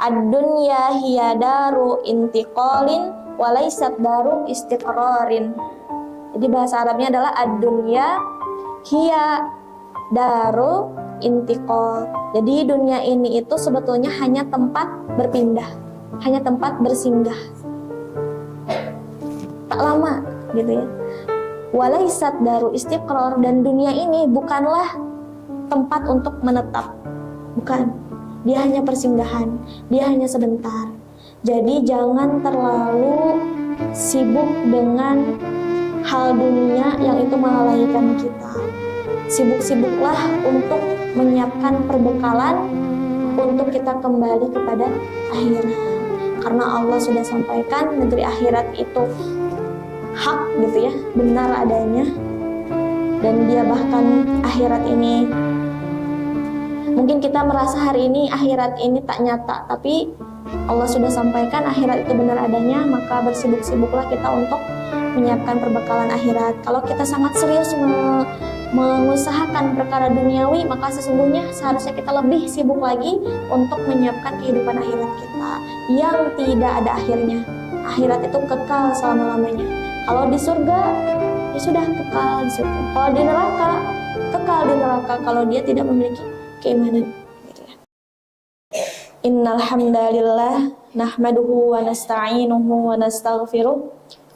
Ad-dunya hiya daru intiqalin walaysat daru istiqrarin. Jadi bahasa Arabnya adalah ad-dunya hiya daru intiqal. Jadi dunia ini itu sebetulnya hanya tempat berpindah, hanya tempat bersinggah. Tak lama gitu ya. Walaysat daru istiqrar, dan dunia ini bukanlah tempat untuk menetap. Bukan. Dia hanya persinggahan, dia hanya sebentar. Jadi jangan terlalu sibuk dengan hal dunia yang itu melalaikan kita. Sibuk-sibuklah untuk menyiapkan perbekalan untuk kita kembali kepada akhirat. Karena Allah sudah sampaikan negeri akhirat itu hak gitu ya, benar adanya. Dan dia bahkan akhirat ini, mungkin kita merasa hari ini akhirat ini tak nyata, tapi Allah sudah sampaikan akhirat itu benar adanya, maka bersibuk-sibuklah kita untuk menyiapkan perbekalan akhirat. Kalau kita sangat serius mengusahakan perkara duniawi, maka sesungguhnya seharusnya kita lebih sibuk lagi untuk menyiapkan kehidupan akhirat kita yang tidak ada akhirnya. Akhirat itu kekal selama-lamanya. Kalau di surga, ya sudah kekal di surga. Kalau di neraka, kekal di neraka kalau dia tidak memiliki keimanan. Gitu ya. Innal hamdalillah nahmaduhu wa nasta'inuhu wa nastaghfiruh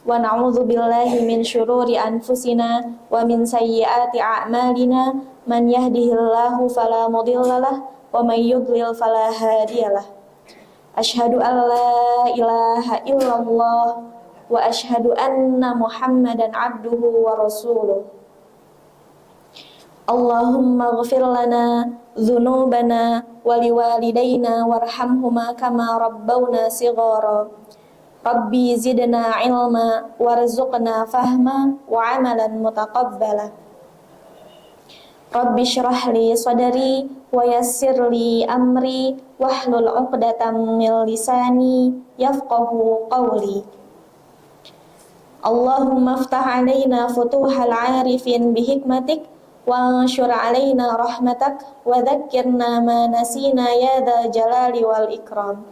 wa na'udzu billahi min syururi anfusina wa min sayyiati a'malina, man yahdihillahu fala mudhillalah wa may yudlil fala hadiyalah. Asyhadu an la ilaha illallah wa asyhadu anna Muhammadan abduhu wa rasuluh. Allahumma ighfir lana dzunubana wa liwalidayna warhamhuma kama rabbawna shighara. Rabbi zidna ilma warzuqna fahma wa amalan mutaqabbala. Rabbi syrah li sadri wa yassir li amri wahlul 'uqdatam min lisani yafqahu qawli. Allahumma aftah alaina futuhal 'arifin bihikmatik wa anshur alaina rahmatak wa dhakkirna ma nasina ya dzal jalali wal ikram.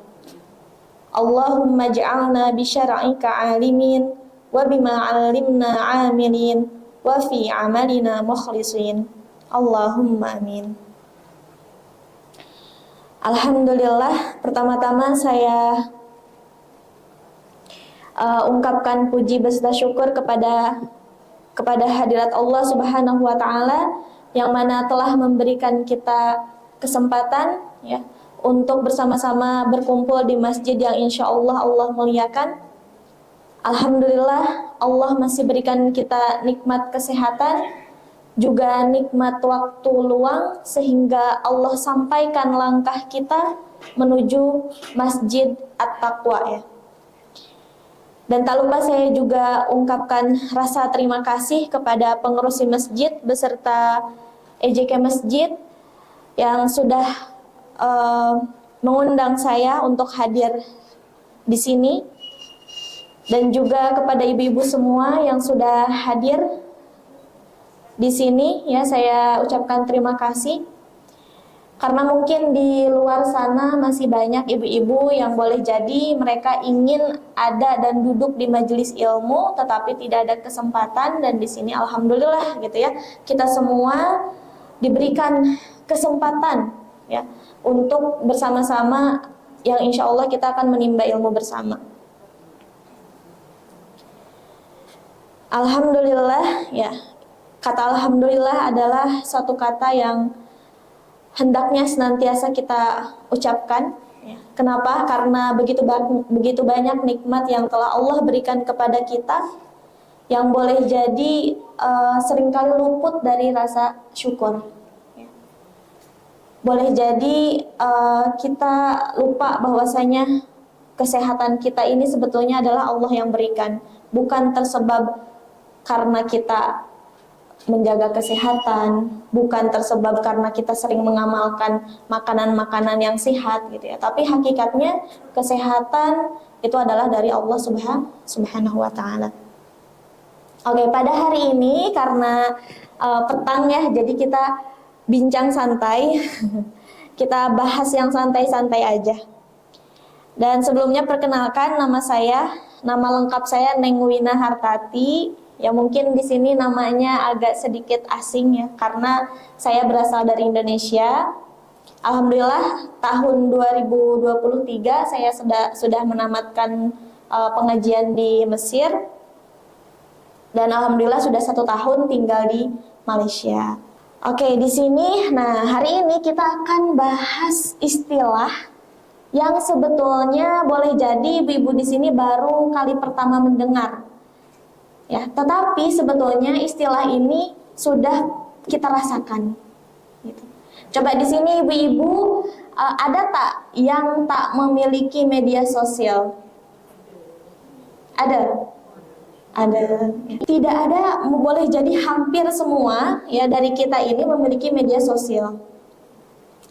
Allahumma ij'alna bi syar'ika 'alimin wa bima 'allimna 'amilin wa fi 'amalina mukhlisin. Allahumma amin. Alhamdulillah, pertama-tama saya ungkapkan puji beserta syukur kepada hadirat Allah Subhanahu wa taala yang mana telah memberikan kita kesempatan ya untuk bersama-sama berkumpul di masjid yang insya Allah muliakan. Alhamdulillah, Allah masih berikan kita nikmat kesehatan, juga nikmat waktu luang, sehingga Allah sampaikan langkah kita menuju Masjid At-Taqwa ya. Dan tak lupa saya juga ungkapkan rasa terima kasih kepada pengurusi masjid beserta EJK Masjid yang sudah mengundang saya untuk hadir di sini, dan juga kepada ibu-ibu semua yang sudah hadir di sini ya, saya ucapkan terima kasih. Karena mungkin di luar sana masih banyak ibu-ibu yang boleh jadi mereka ingin ada dan duduk di majelis ilmu tetapi tidak ada kesempatan, dan di sini alhamdulillah gitu ya, kita semua diberikan kesempatan ya untuk bersama-sama yang insya Allah kita akan menimba ilmu bersama. Alhamdulillah ya, kata alhamdulillah adalah satu kata yang hendaknya senantiasa kita ucapkan ya. Kenapa? Karena begitu banyak nikmat yang telah Allah berikan kepada kita yang boleh jadi seringkali luput dari rasa syukur ya. Boleh jadi kita lupa bahwasanya kesehatan kita ini sebetulnya adalah Allah yang berikan, bukan tersebab karena kita menjaga kesehatan, bukan tersebab karena kita sering mengamalkan makanan-makanan yang sehat gitu ya. Tapi hakikatnya kesehatan itu adalah dari Allah Subhanahu wa taala. Oke, pada hari ini karena petang ya, jadi kita bincang santai. Kita bahas yang santai-santai aja. Dan sebelumnya perkenalkan nama lengkap saya Neng Wina Hartati. Ya mungkin di sini namanya agak sedikit asing ya karena saya berasal dari Indonesia. Alhamdulillah tahun 2023 saya sudah menamatkan pengajian di Mesir dan alhamdulillah sudah 1 tahun tinggal di Malaysia. Oke, di sini, nah hari ini kita akan bahas istilah yang sebetulnya boleh jadi ibu-ibu di sini baru kali pertama mendengar. Ya, tetapi sebetulnya istilah ini sudah kita rasakan. Gitu. Coba di sini ibu-ibu ada tak yang tak memiliki media sosial? Ada. Ada. Tidak ada, boleh jadi hampir semua ya dari kita ini memiliki media sosial.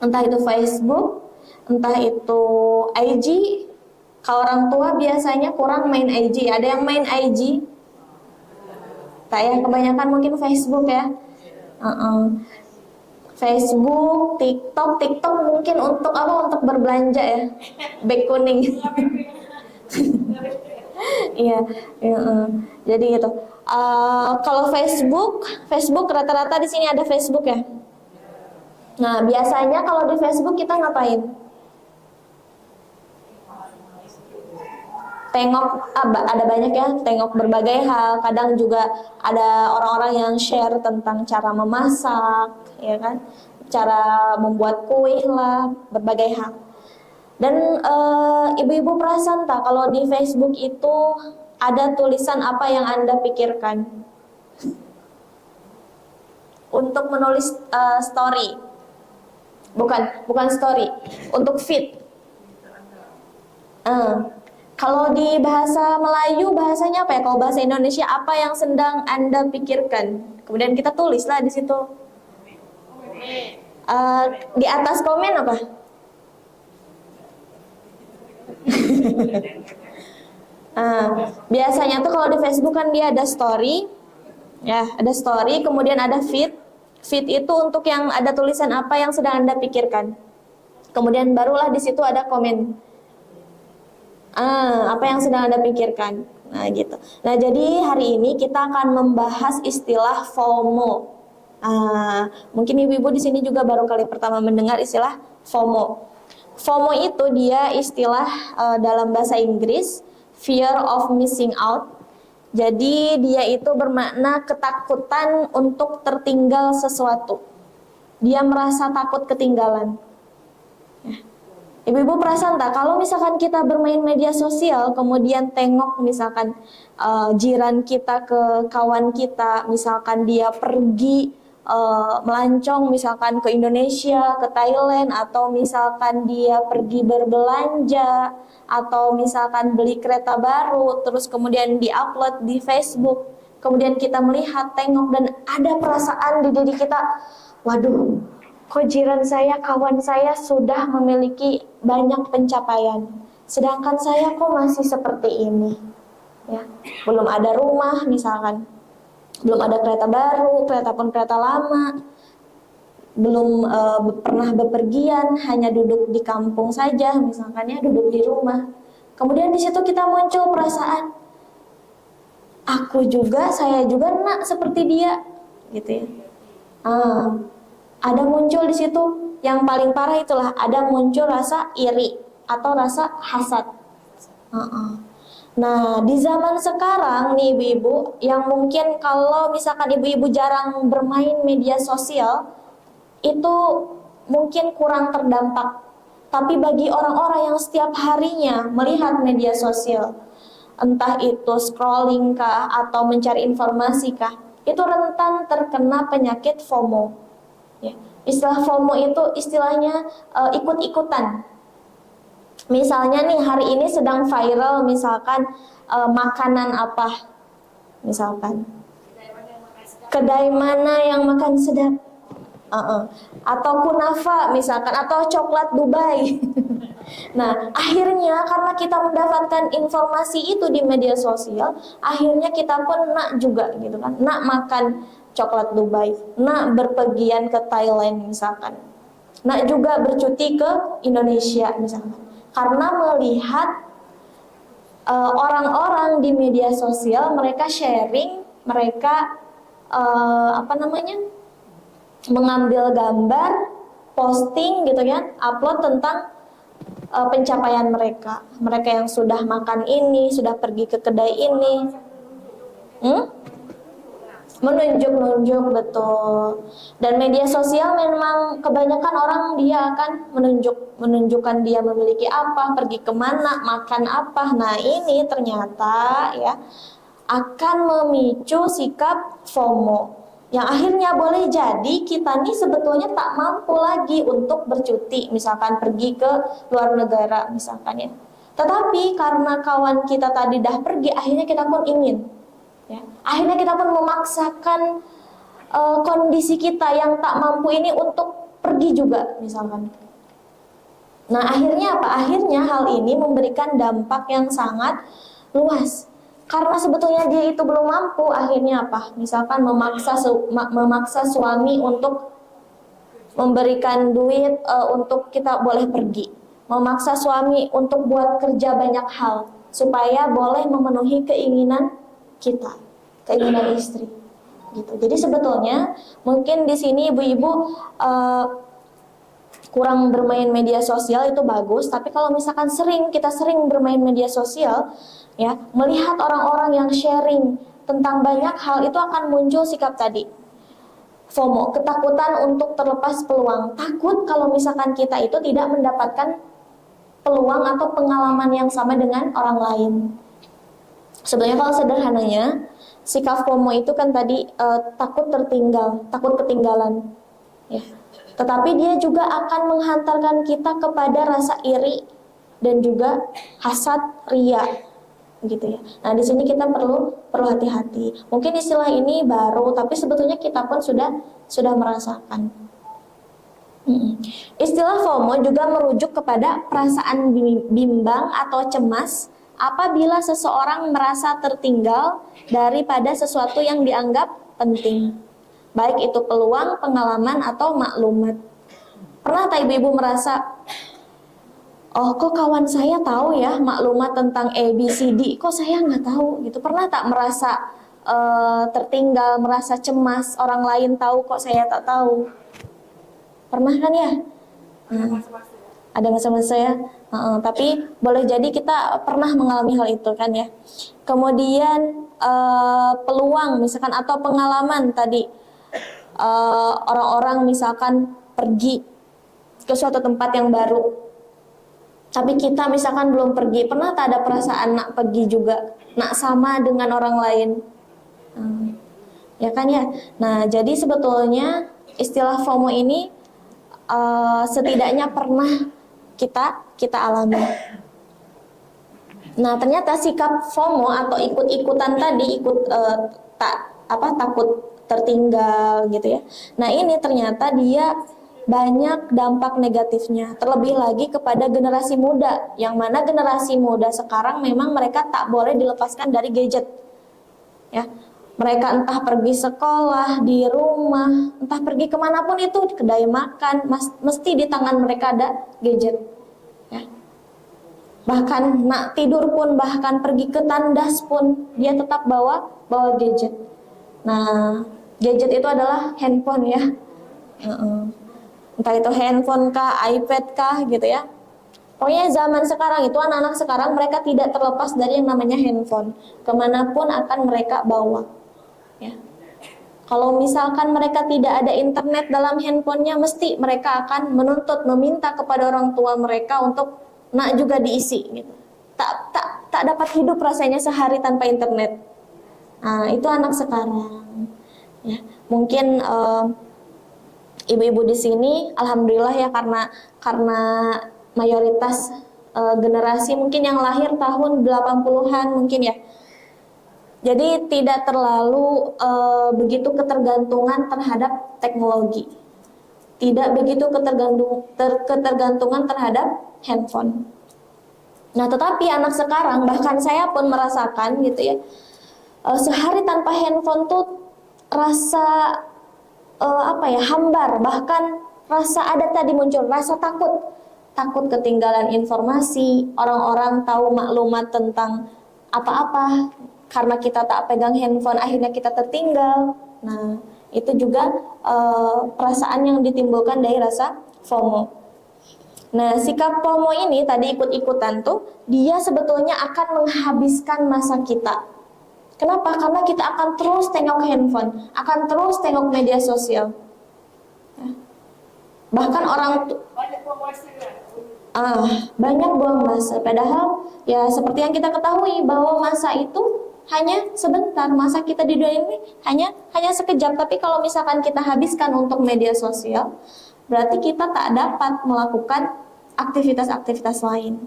Entah itu Facebook, entah itu IG. Kalau orang tua biasanya kurang main IG. Ada yang main IG? Tak ya, kebanyakan mungkin Facebook ya. Facebook, TikTok mungkin untuk apa? Untuk berbelanja ya. Bag kuning. Iya, jadi gitu. Kalau Facebook rata-rata di sini ada Facebook ya. Nah, biasanya kalau di Facebook kita ngapain? Tengok, ada banyak ya, tengok berbagai hal. Kadang juga ada orang-orang yang share tentang cara memasak, ya kan? Cara membuat kue lah, berbagai hal. Dan ibu-ibu perasan tak kalau di Facebook itu ada tulisan apa yang Anda pikirkan untuk menulis story, bukan story, untuk feed. Kalau di bahasa Melayu bahasanya apa ya? Kalau bahasa Indonesia apa yang sedang Anda pikirkan? Kemudian kita tulislah di situ. Di atas komen apa? Biasanya tuh kalau di Facebook kan dia ada story, ya ada story, kemudian ada feed. Feed itu untuk yang ada tulisan apa yang sedang Anda pikirkan. Kemudian barulah di situ ada komen. Apa yang sedang Anda pikirkan. Nah gitu. Nah jadi hari ini kita akan membahas istilah FOMO. Mungkin ibu-ibu di sini juga baru kali pertama mendengar istilah FOMO. FOMO itu dia istilah dalam bahasa Inggris, fear of missing out. Jadi dia itu bermakna ketakutan untuk tertinggal sesuatu. Dia merasa takut ketinggalan. Ya. Ibu-ibu perasan tak kalau misalkan kita bermain media sosial, kemudian tengok misalkan jiran kita ke kawan kita, misalkan dia pergi melancong misalkan ke Indonesia, ke Thailand, atau misalkan dia pergi berbelanja, atau misalkan beli kereta baru, terus kemudian diupload di Facebook, kemudian kita melihat, tengok, dan ada perasaan di diri kita, waduh, kok jiran saya, kawan saya sudah memiliki banyak pencapaian, sedangkan saya kok masih seperti ini, ya, belum ada rumah misalkan. Belum ada kereta baru, kereta pun kereta lama, belum pernah bepergian, hanya duduk di kampung saja, misalkan ya duduk di rumah. Kemudian di situ kita muncul perasaan, saya juga nak seperti dia, gitu ya. Ada muncul di situ, yang paling parah itulah ada muncul rasa iri atau rasa hasad. Nah, di zaman sekarang nih ibu-ibu, yang mungkin kalau misalkan ibu-ibu jarang bermain media sosial, itu mungkin kurang terdampak. Tapi bagi orang-orang yang setiap harinya melihat media sosial, entah itu scrolling kah atau mencari informasi kah, itu rentan terkena penyakit FOMO. Ya. Istilah FOMO itu istilahnya ikut-ikutan. Misalnya nih hari ini sedang viral misalkan makanan apa, misalkan kedai mana yang makan sedap, atau kunafa misalkan, atau coklat Dubai. Nah akhirnya karena kita mendapatkan informasi itu di media sosial, akhirnya kita pun nak juga gitu kan, nak makan coklat Dubai, nak berpergian ke Thailand misalkan, nak juga bercuti ke Indonesia misalkan. karena melihat orang-orang di media sosial, mereka sharing, mereka mengambil gambar, posting gitu ya, upload tentang pencapaian mereka yang sudah makan ini, sudah pergi ke kedai ini, menunjuk betul. Dan media sosial memang kebanyakan orang dia akan menunjukkan dia memiliki apa, pergi kemana, makan apa. Nah ini ternyata ya akan memicu sikap FOMO, yang akhirnya boleh jadi kita nih sebetulnya tak mampu lagi untuk bercuti, misalkan pergi ke luar negara misalkan ya. Tetapi karena kawan kita tadi dah pergi, akhirnya kita pun ingin. Ya. Akhirnya kita pun memaksakan kondisi kita yang tak mampu ini untuk pergi juga misalkan. Nah akhirnya apa? Akhirnya hal ini memberikan dampak yang sangat luas. Karena sebetulnya dia itu belum mampu, akhirnya apa? Misalkan memaksa suami untuk memberikan duit untuk kita boleh pergi. Memaksa suami untuk buat kerja banyak hal supaya boleh memenuhi keinginan kita, keinginan istri gitu. Jadi sebetulnya mungkin di sini ibu-ibu kurang bermain media sosial itu bagus, tapi kalau misalkan kita sering bermain media sosial ya, melihat orang-orang yang sharing tentang banyak hal, itu akan muncul sikap tadi FOMO, ketakutan untuk terlepas peluang, takut kalau misalkan kita itu tidak mendapatkan peluang atau pengalaman yang sama dengan orang lain. Sebenarnya kalau sederhananya, sikap FOMO itu kan tadi takut tertinggal, takut ketinggalan. Ya. Tetapi dia juga akan menghantarkan kita kepada rasa iri dan juga hasad, ria, gitu ya. Nah di sini kita perlu hati-hati. Mungkin istilah ini baru, tapi sebetulnya kita pun sudah merasakan. Istilah FOMO juga merujuk kepada perasaan bimbang atau cemas apabila seseorang merasa tertinggal daripada sesuatu yang dianggap penting, baik itu peluang, pengalaman, atau maklumat. Pernah tak ibu-ibu merasa, oh kok kawan saya tahu ya maklumat tentang ABCD, kok saya nggak tahu gitu. Pernah tak merasa tertinggal, merasa cemas, orang lain tahu kok saya tak tahu? Pernah kan ya? Ada masa-masa ya, tapi boleh jadi kita pernah mengalami hal itu kan ya. Kemudian peluang misalkan atau pengalaman tadi, orang-orang misalkan pergi ke suatu tempat yang baru, tapi kita misalkan belum pergi. Pernah tak ada perasaan nak pergi juga, nak sama dengan orang lain, ya kan ya. Nah jadi sebetulnya istilah FOMO ini setidaknya pernah kita alami. Nah ternyata sikap FOMO atau ikut-ikutan tadi, takut tertinggal gitu ya. Nah ini ternyata dia banyak dampak negatifnya, terlebih lagi kepada generasi muda, yang mana generasi muda sekarang memang mereka tak boleh dilepaskan dari gadget ya. Mereka entah pergi sekolah, di rumah, entah pergi kemanapun itu, kedai makan, mesti di tangan mereka ada gadget ya. Bahkan nak tidur pun, bahkan pergi ke tandas pun, dia tetap bawa gadget. Nah gadget itu adalah handphone ya, entah itu handphone kah, iPad kah gitu ya. Pokoknya zaman sekarang itu, anak-anak sekarang mereka tidak terlepas dari yang namanya handphone, kemanapun akan mereka bawa ya. Kalau misalkan mereka tidak ada internet dalam handphonenya, mesti mereka akan meminta kepada orang tua mereka untuk nak juga diisi gitu. Tak dapat hidup rasanya sehari tanpa internet. Nah itu anak sekarang ya. Mungkin ibu-ibu di sini alhamdulillah ya, karena mayoritas generasi mungkin yang lahir tahun 80-an mungkin ya. Jadi tidak terlalu begitu ketergantungan terhadap teknologi. Tidak begitu ketergantungan terhadap handphone. Nah, tetapi anak sekarang, bahkan saya pun merasakan gitu ya, sehari tanpa handphone tuh rasa hambar, bahkan rasa ada tadi muncul rasa takut. takut ketinggalan informasi, orang-orang tahu maklumat tentang apa-apa, karena kita tak pegang handphone akhirnya kita tertinggal. Nah, itu juga perasaan yang ditimbulkan dari rasa FOMO. Nah, sikap FOMO ini tadi ikut-ikutan tuh, dia sebetulnya akan menghabiskan masa kita. Kenapa? Karena kita akan terus tengok handphone, akan terus tengok media sosial. Bahkan orang banyak buang masa. Padahal ya seperti yang kita ketahui bahwa masa itu hanya sebentar, masa kita di dunia ini hanya sekejap. Tapi kalau misalkan kita habiskan untuk media sosial, berarti kita tak dapat melakukan aktivitas-aktivitas lain.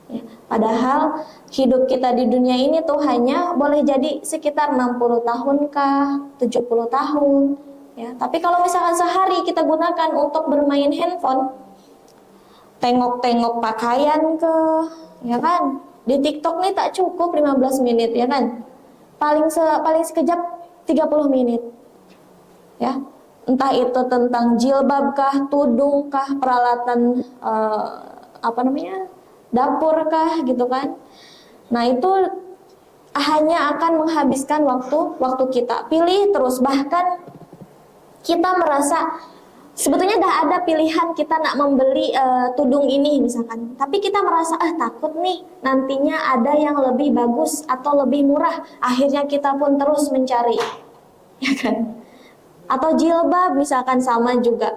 Ya, padahal hidup kita di dunia ini tuh hanya boleh jadi sekitar 60 tahun kah, 70 tahun. Ya, tapi kalau misalkan sehari kita gunakan untuk bermain handphone, tengok-tengok pakaian ke, ya kan? Di TikTok nih tak cukup 15 menit, ya kan? Paling sekejap 30 menit. Ya. Entah itu tentang jilbab kah, tudung kah, peralatan dapur kah, gitu kan. Nah, itu hanya akan menghabiskan waktu kita. Pilih terus, bahkan kita merasa sebetulnya dah ada pilihan kita nak membeli tudung ini misalkan, tapi kita merasa takut nih nantinya ada yang lebih bagus atau lebih murah, akhirnya kita pun terus mencari, ya kan? Atau jilbab misalkan sama juga,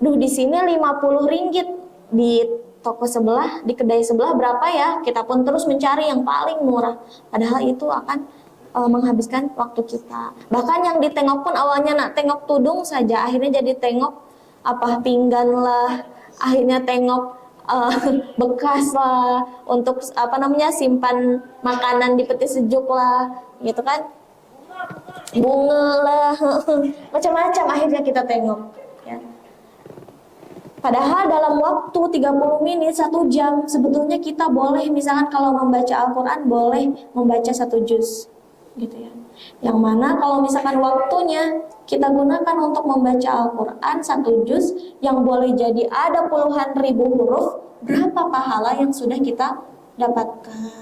di sini 50 ringgit, di toko sebelah, di kedai sebelah berapa ya, kita pun terus mencari yang paling murah, padahal itu akan menghabiskan waktu kita. Bahkan yang ditengok pun awalnya nak tengok tudung saja, akhirnya jadi tengok pinggan lah, akhirnya tengok bekas lah untuk simpan makanan di peti sejuk lah, gitu kan, bunga lah, macam-macam akhirnya kita tengok, ya. Padahal dalam waktu 30 menit, 1 jam, sebetulnya kita boleh, misalkan kalau membaca Al-Quran, boleh membaca 1 juz, gitu ya. Yang mana kalau misalkan waktunya kita gunakan untuk membaca Al-Quran 1 juz, yang boleh jadi ada puluhan ribu huruf, berapa pahala yang sudah kita dapatkan?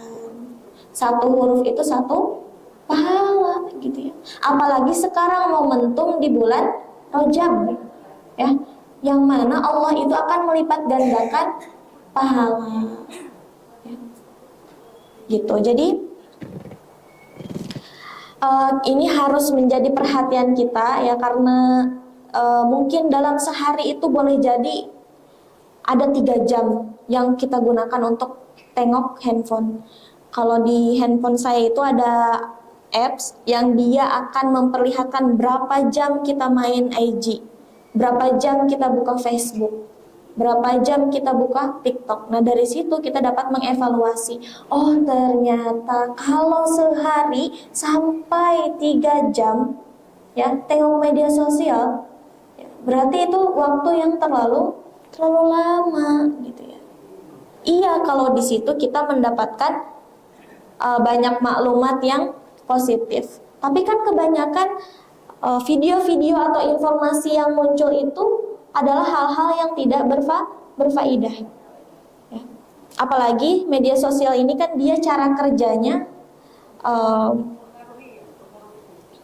1 huruf itu 1 pahala, gitu ya. Apalagi sekarang momentum di bulan Rajab, ya, yang mana Allah itu akan melipat gandakan pahala, ya. Gitu. Jadi ini harus menjadi perhatian kita, ya, karena mungkin dalam sehari itu boleh jadi ada 3 jam yang kita gunakan untuk tengok handphone. Kalau di handphone saya itu ada apps yang dia akan memperlihatkan berapa jam kita main IG, berapa jam kita buka Facebook, berapa jam kita buka TikTok. Nah, dari situ kita dapat mengevaluasi, oh ternyata kalau sehari sampai 3 jam ya tengok media sosial, ya, berarti itu waktu yang terlalu lama, gitu ya. Iya, kalau di situ kita mendapatkan banyak maklumat yang positif. Tapi kan kebanyakan video-video atau informasi yang muncul itu adalah hal-hal yang tidak berfaedah. Ya. Apalagi media sosial ini kan dia cara kerjanya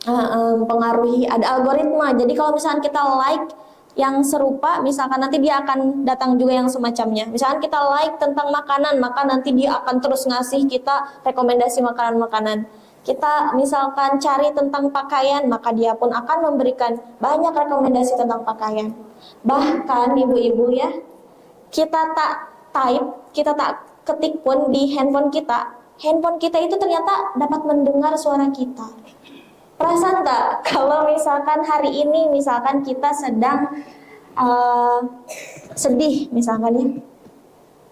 mempengaruhi, ada algoritma. Jadi kalau misalkan kita like yang serupa, misalkan nanti dia akan datang juga yang semacamnya. Misalkan kita like tentang makanan, maka nanti dia akan terus ngasih kita rekomendasi makanan-makanan. Kita misalkan cari tentang pakaian, maka dia pun akan memberikan banyak rekomendasi tentang pakaian. Bahkan ibu-ibu ya, kita tak type, kita tak ketik pun di handphone kita itu ternyata dapat mendengar suara kita. Perasaan tak kalau misalkan hari ini misalkan kita sedang sedih misalkan ya,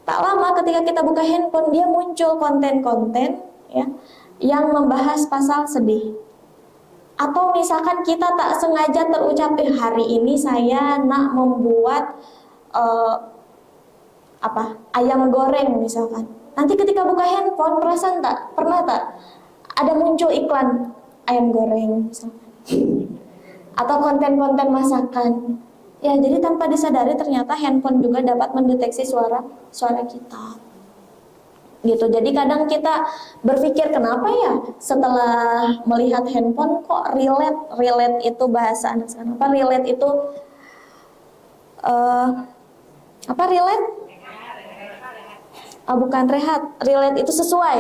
tak lama ketika kita buka handphone dia muncul konten-konten ya yang membahas pasal sedih. Atau misalkan kita tak sengaja terucap, hari ini saya nak membuat ayam goreng misalkan. Nanti ketika buka handphone, perasaan tak, pernah tak ada muncul iklan ayam goreng misalkan. Atau konten-konten masakan. Ya, jadi tanpa disadari ternyata handphone juga dapat mendeteksi suara kita. Gitu. Jadi kadang kita berpikir kenapa ya setelah melihat handphone kok relate itu bahasa anak sekarang. Apa relate itu apa relate? Bukan rehat. Relate itu sesuai.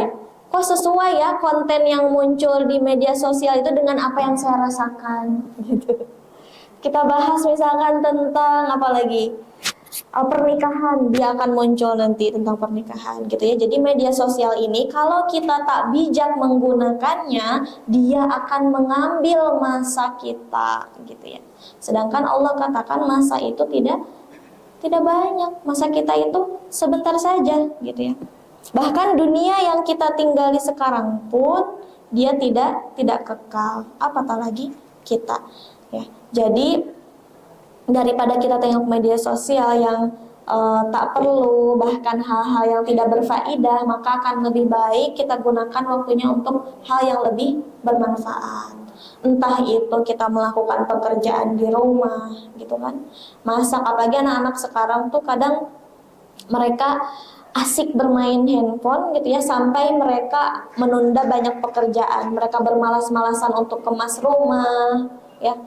Kok sesuai ya konten yang muncul di media sosial itu dengan apa yang saya rasakan gitu. Kita bahas misalkan tentang apa lagi? Pernikahan, dia akan muncul nanti tentang pernikahan gitu ya. Jadi media sosial ini kalau kita tak bijak menggunakannya, dia akan mengambil masa kita gitu ya. Sedangkan Allah katakan masa itu tidak banyak, masa kita itu sebentar saja gitu ya. Bahkan dunia yang kita tinggali sekarang pun dia tidak kekal, apatah lagi kita ya. Jadi daripada kita tengok media sosial yang tak perlu, bahkan hal-hal yang tidak berfaedah, maka akan lebih baik kita gunakan waktunya untuk hal yang lebih bermanfaat. Entah itu kita melakukan pekerjaan di rumah gitu kan, masak, apalagi anak-anak sekarang tuh kadang mereka asik bermain handphone gitu ya, sampai mereka menunda banyak pekerjaan. Mereka bermalas-malasan untuk kemas rumah ya,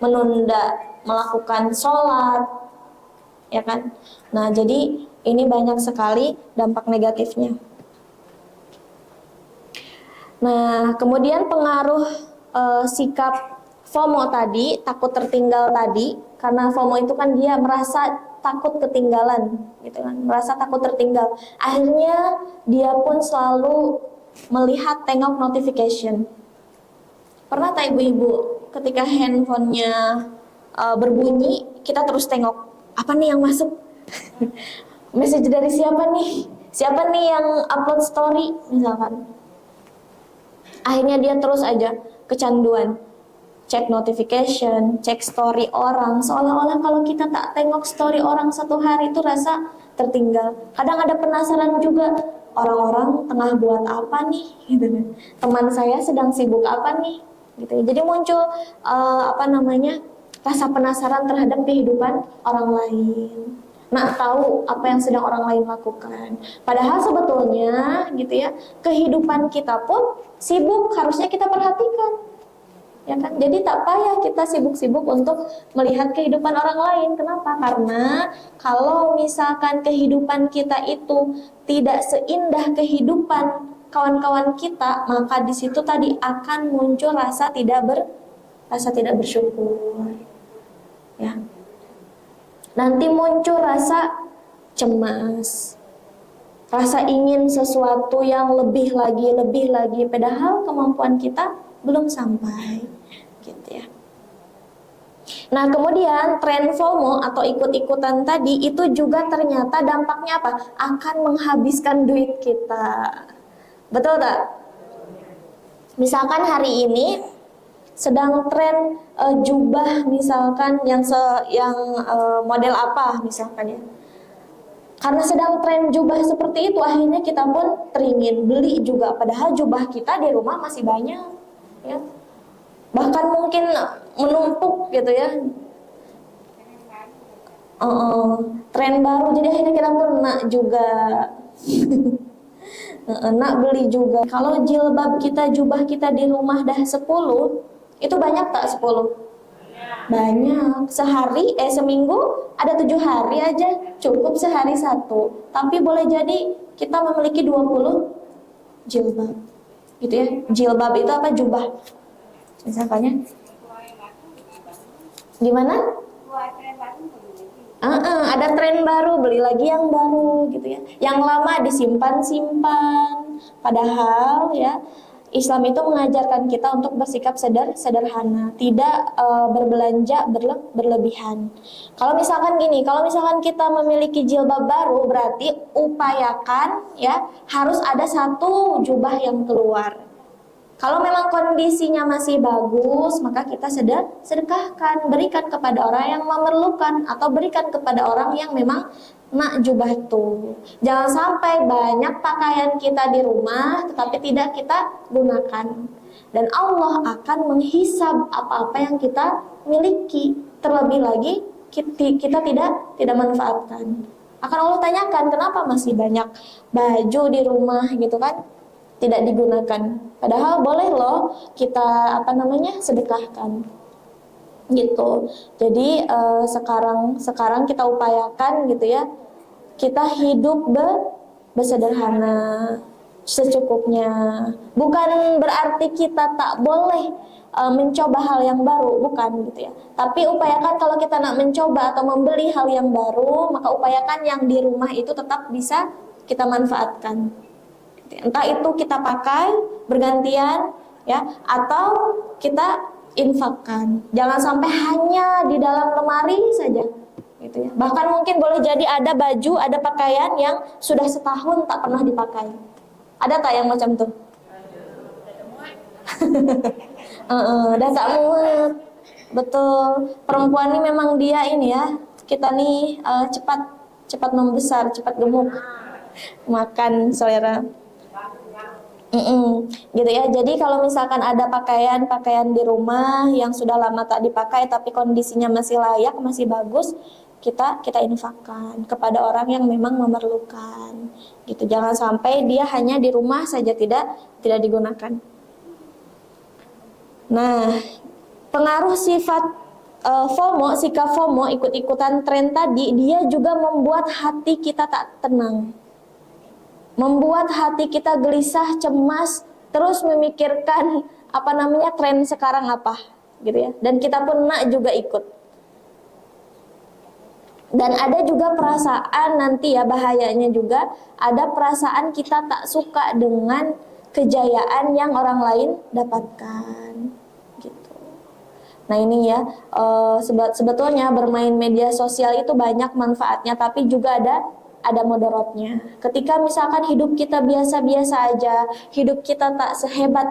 menunda melakukan sholat, ya kan? Nah, jadi ini banyak sekali dampak negatifnya. Nah, kemudian pengaruh sikap FOMO tadi, takut tertinggal tadi, karena FOMO itu kan dia merasa takut ketinggalan, gitu kan? Merasa takut tertinggal. Akhirnya dia pun selalu melihat tengok notification. Pernah tak ibu-ibu ketika handphonenya berbunyi, kita terus tengok apa nih yang masuk? Message dari siapa nih? Siapa nih yang upload story misalkan? Akhirnya dia terus aja kecanduan cek notification, cek story orang, seolah-olah kalau kita tak tengok story orang satu hari itu rasa tertinggal. Kadang ada penasaran juga, orang-orang tengah buat apa nih gitu. Teman saya sedang sibuk apa nih gitu. Jadi muncul rasa penasaran terhadap kehidupan orang lain. Nak tahu apa yang sedang orang lain lakukan. Padahal sebetulnya gitu ya, kehidupan kita pun sibuk, harusnya kita perhatikan. Ya kan? Jadi tak payah kita sibuk-sibuk untuk melihat kehidupan orang lain. Kenapa? Karena kalau misalkan kehidupan kita itu tidak seindah kehidupan kawan-kawan kita, maka di situ tadi akan muncul rasa tidak bersyukur. Ya. Nanti muncul rasa cemas, rasa ingin sesuatu yang lebih lagi, padahal kemampuan kita belum sampai, gitu ya. Nah, kemudian tren FOMO atau ikut-ikutan tadi itu juga ternyata dampaknya apa? Akan menghabiskan duit kita. Betul tak? Misalkan hari ini sedang tren jubah misalkan yang model apa misalkan ya. Karena sedang tren jubah seperti itu, akhirnya kita pun teringin beli juga, padahal jubah kita di rumah masih banyak ya. Bahkan mungkin menumpuk gitu ya. Tren baru, jadi akhirnya kita pun nak juga. Nak beli juga. Kalau jilbab kita, jubah kita di rumah dah 10, itu banyak tak 10? Banyak. Seminggu ada 7 hari aja, cukup sehari 1. Tapi boleh jadi kita memiliki 20 jilbab. Gitu ya. Jilbab itu apa? Jubah. Misalnya. Gimana? Ada tren baru, beli lagi yang baru gitu ya. Yang lama disimpan-simpan. Padahal ya, Islam itu mengajarkan kita untuk bersikap sederhana, tidak berbelanja berlebihan. Kalau misalkan gini, kalau misalkan kita memiliki jilbab baru, berarti upayakan ya harus ada 1 jubah yang keluar. Kalau memang kondisinya masih bagus, maka kita sedekahkan, berikan kepada orang yang memerlukan, atau berikan kepada orang yang memang nak jubah itu. Jangan sampai banyak pakaian kita di rumah tetapi tidak kita gunakan. Dan Allah akan menghisab apa-apa yang kita miliki. Terlebih lagi kita tidak manfaatkan. Akan Allah tanyakan, kenapa masih banyak baju di rumah gitu kan tidak digunakan. Padahal boleh loh kita sedekahkan gitu. Jadi sekarang kita upayakan gitu ya, kita hidup bersederhana, secukupnya. Bukan berarti kita tak boleh mencoba hal yang baru, bukan gitu ya. Tapi upayakan kalau kita nak mencoba atau membeli hal yang baru, maka upayakan yang di rumah itu tetap bisa kita manfaatkan. Entah itu kita pakai bergantian ya, atau kita infakkan. Jangan sampai hanya di dalam lemari saja gitu ya. Bahkan mungkin boleh jadi ada baju, ada pakaian yang sudah setahun tak pernah dipakai. Ada tak yang macam tuh? Udah tak muat. Betul. Perempuan ini memang dia ini ya. Kita nih cepat membesar, cepat gemuk. Makan selera. Gitu ya. Jadi kalau misalkan ada pakaian di rumah yang sudah lama tak dipakai tapi kondisinya masih layak, masih bagus, kita infakkan kepada orang yang memang memerlukan. Gitu. Jangan sampai dia hanya di rumah saja tidak digunakan. Nah, pengaruh sifat FOMO, sikap FOMO, ikut-ikutan tren tadi, dia juga membuat hati kita tak tenang. Membuat hati kita gelisah, cemas, terus memikirkan tren sekarang apa, gitu ya. Dan kita pun nak juga ikut. Dan ada juga perasaan nanti ya, bahayanya juga ada perasaan kita tak suka dengan kejayaan yang orang lain dapatkan, gitu. Nah ini ya, sebetulnya bermain media sosial itu banyak manfaatnya, tapi juga ada mudaratnya. Ketika misalkan hidup kita biasa-biasa aja, hidup kita tak sehebat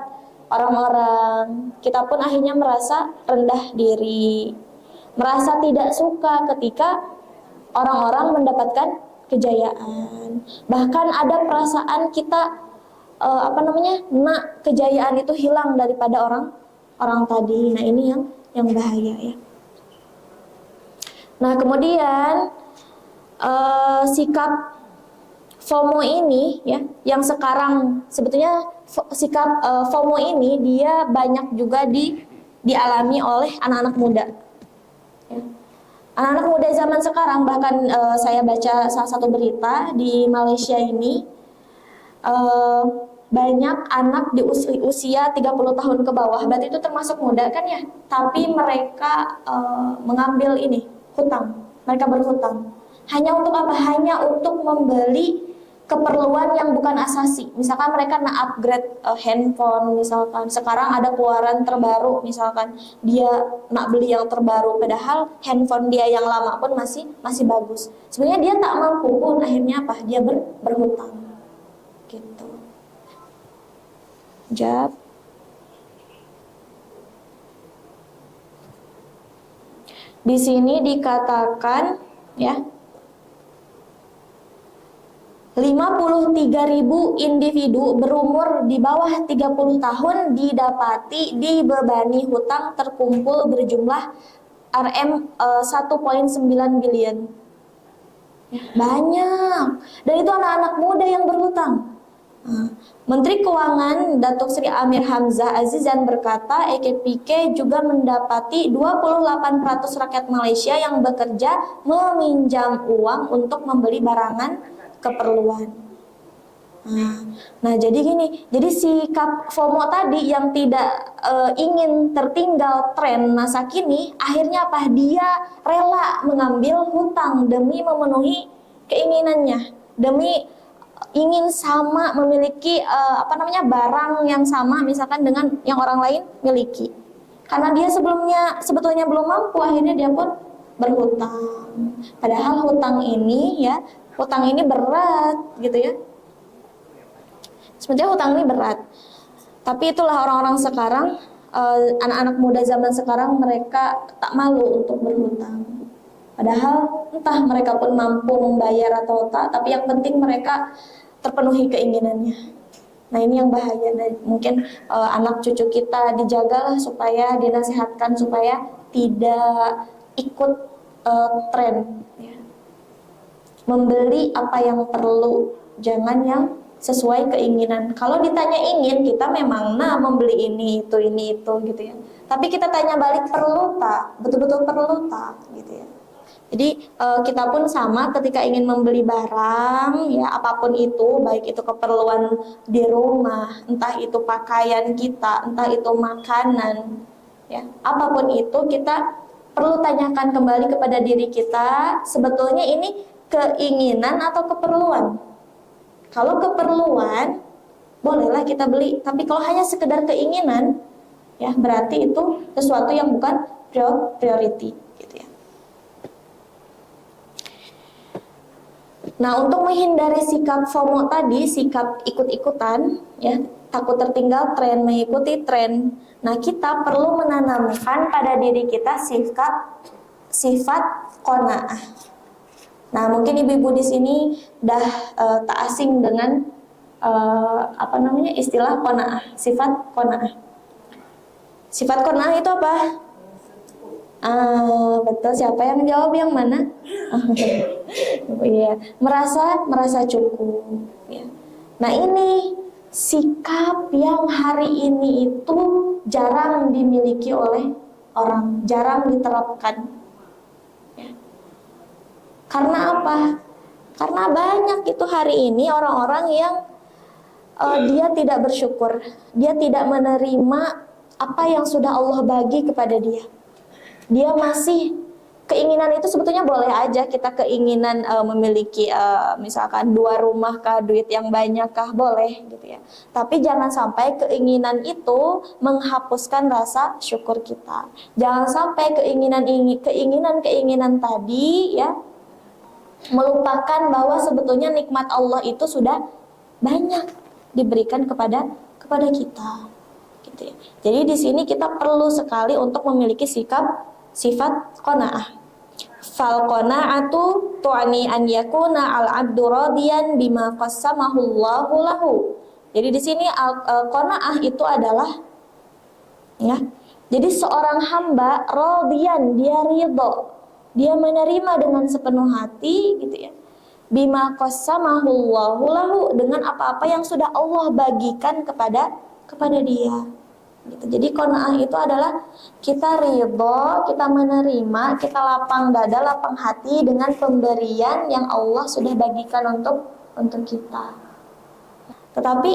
orang-orang, kita pun akhirnya merasa rendah diri, merasa tidak suka ketika orang-orang mendapatkan kejayaan. Bahkan ada perasaan kita nak kejayaan itu hilang daripada orang tadi. Nah ini yang bahaya ya. Nah kemudian sikap FOMO ini ya, yang sekarang sebetulnya sikap FOMO ini dia banyak juga dialami oleh anak-anak muda. Ya. Anak-anak muda zaman sekarang, bahkan saya baca salah satu berita di Malaysia ini, banyak anak di usia 30 tahun ke bawah, berarti itu termasuk muda kan ya, tapi mereka mengambil hutang, mereka berhutang. Hanya untuk apa? Hanya untuk membeli keperluan yang bukan asasi. Misalkan mereka nak upgrade handphone, misalkan sekarang ada keluaran terbaru, misalkan dia nak beli yang terbaru, padahal handphone dia yang lama pun masih bagus. Sebenarnya dia tak mampu pun, akhirnya apa? Dia berhutang. Gitu. Jawab. Di sini dikatakan ya, 53.000 individu berumur di bawah 30 tahun didapati dibebani hutang terkumpul berjumlah Rm 1,9 billion. Ya, banyak. Dan itu anak-anak muda yang berhutang. Menteri Keuangan Datuk Seri Amir Hamzah Azizan berkata, EKPK juga mendapati 28% rakyat Malaysia yang bekerja meminjam uang untuk membeli barangan keperluan. Nah jadi gini, jadi sikap FOMO tadi yang tidak ingin tertinggal tren masa kini, akhirnya apa? Dia rela mengambil hutang demi memenuhi keinginannya, demi ingin sama memiliki barang yang sama misalkan dengan yang orang lain miliki. Karena dia sebetulnya belum mampu, akhirnya dia pun berhutang. Padahal hutang ini berat gitu ya. Sebenarnya hutang ini berat. Tapi itulah orang-orang sekarang, anak-anak muda zaman sekarang, mereka tak malu untuk berhutang. Padahal entah mereka pun mampu membayar atau tak, tapi yang penting mereka terpenuhi keinginannya. Nah ini yang bahaya. Dan mungkin anak cucu kita dijagalah supaya dinasihatkan supaya tidak ikut tren, ya. Membeli apa yang perlu, jangan yang sesuai keinginan. Kalau ditanya ingin, kita memang membeli ini itu gitu ya. Tapi kita tanya balik, perlu tak? Betul-betul perlu tak? Gitu ya. Jadi kita pun sama ketika ingin membeli barang, ya apapun itu, baik itu keperluan di rumah, entah itu pakaian kita, entah itu makanan, ya apapun itu kita perlu tanyakan kembali kepada diri kita, sebetulnya ini keinginan atau keperluan. Kalau keperluan, bolehlah kita beli. Tapi kalau hanya sekedar keinginan, ya berarti itu sesuatu yang bukan priority, gitu ya. Nah, untuk menghindari sikap FOMO tadi, sikap ikut-ikutan, ya takut tertinggal tren, mengikuti tren. Nah, kita perlu menanamkan pada diri kita sifat qanaah. Nah, mungkin ibu-ibu di sini dah tak asing dengan istilah qanaah, sifat qanaah. Sifat qanaah itu apa? Betul, siapa yang jawab, yang mana? Iya, merasa cukup. Ya. Nah, ini sikap yang hari ini itu jarang dimiliki oleh orang, jarang diterapkan. Karena apa? Karena banyak itu hari ini orang-orang yang dia tidak bersyukur, dia tidak menerima apa yang sudah Allah bagi kepada dia. Dia masih, keinginan itu sebetulnya boleh aja, kita keinginan memiliki misalkan 2 rumah kah, duit yang banyak kah, boleh gitu ya. Tapi jangan sampai keinginan itu menghapuskan rasa syukur kita. Jangan sampai keinginan tadi ya melupakan bahwa sebetulnya nikmat Allah itu sudah banyak diberikan kepada kita, gitu ya. Jadi di sini kita perlu sekali untuk memiliki sifat qanaah. Fal qanaatu tu'ani an yakuna al-'abdu radiyan bima qassamahu Allahu lahu. Jadi di sini qanaah itu adalah, ya. Jadi seorang hamba radiyan, dia ridho, dia menerima dengan sepenuh hati, gitu ya. Bima qassamahu Allahu lahu, dengan apa-apa yang sudah Allah bagikan kepada dia. Gitu. Jadi qanaah itu adalah kita ridho, kita menerima, kita lapang dada, lapang hati dengan pemberian yang Allah sudah bagikan untuk kita. Tetapi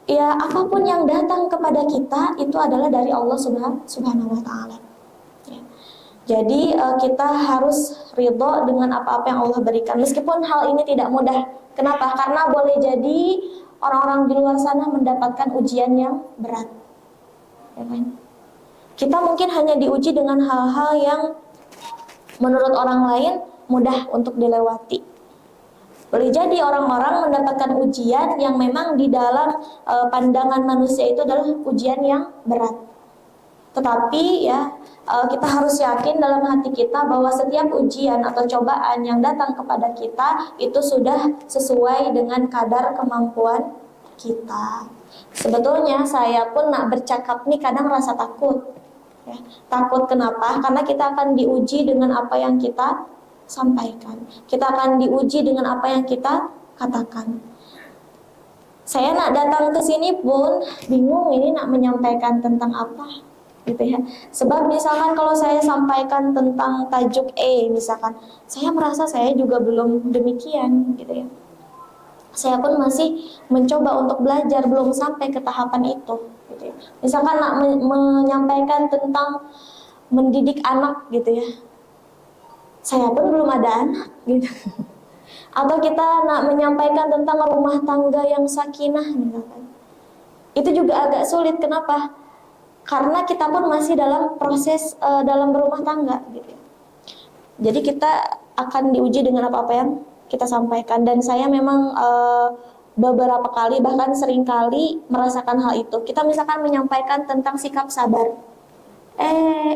ya apapun yang datang kepada kita itu adalah dari Allah Subhanahu wa taala. Jadi kita harus ridho dengan apa-apa yang Allah berikan, meskipun hal ini tidak mudah. Kenapa? Karena boleh jadi orang-orang di luar sana mendapatkan ujian yang berat, ya kan? Kita mungkin hanya diuji dengan hal-hal yang menurut orang lain mudah untuk dilewati. Boleh jadi orang-orang mendapatkan ujian yang memang di dalam pandangan manusia itu adalah ujian yang berat. Tetapi ya kita harus yakin dalam hati kita bahwa setiap ujian atau cobaan yang datang kepada kita itu sudah sesuai dengan kadar kemampuan kita. Sebetulnya saya pun nak bercakap nih kadang rasa takut, ya. Takut kenapa? Karena kita akan diuji dengan apa yang kita sampaikan. Kita akan diuji dengan apa yang kita katakan. Saya nak datang ke sini pun bingung ini nak menyampaikan tentang apa, gitu ya. Sebab misalkan kalau saya sampaikan tentang tajuk misalkan, saya merasa saya juga belum demikian, gitu ya. Saya pun masih mencoba untuk belajar, belum sampai ke tahapan itu, gitu ya. Misalkan nak menyampaikan tentang mendidik anak, gitu ya. Saya pun belum ada anak, gitu. Atau kita nak menyampaikan tentang rumah tangga yang sakinah, misalkan. Itu juga agak sulit. Kenapa? Karena kita pun masih dalam proses dalam berumah tangga, gitu. Jadi kita akan diuji dengan apa-apa yang kita sampaikan. Dan saya memang beberapa kali, bahkan sering kali merasakan hal itu. Kita misalkan menyampaikan tentang sikap sabar,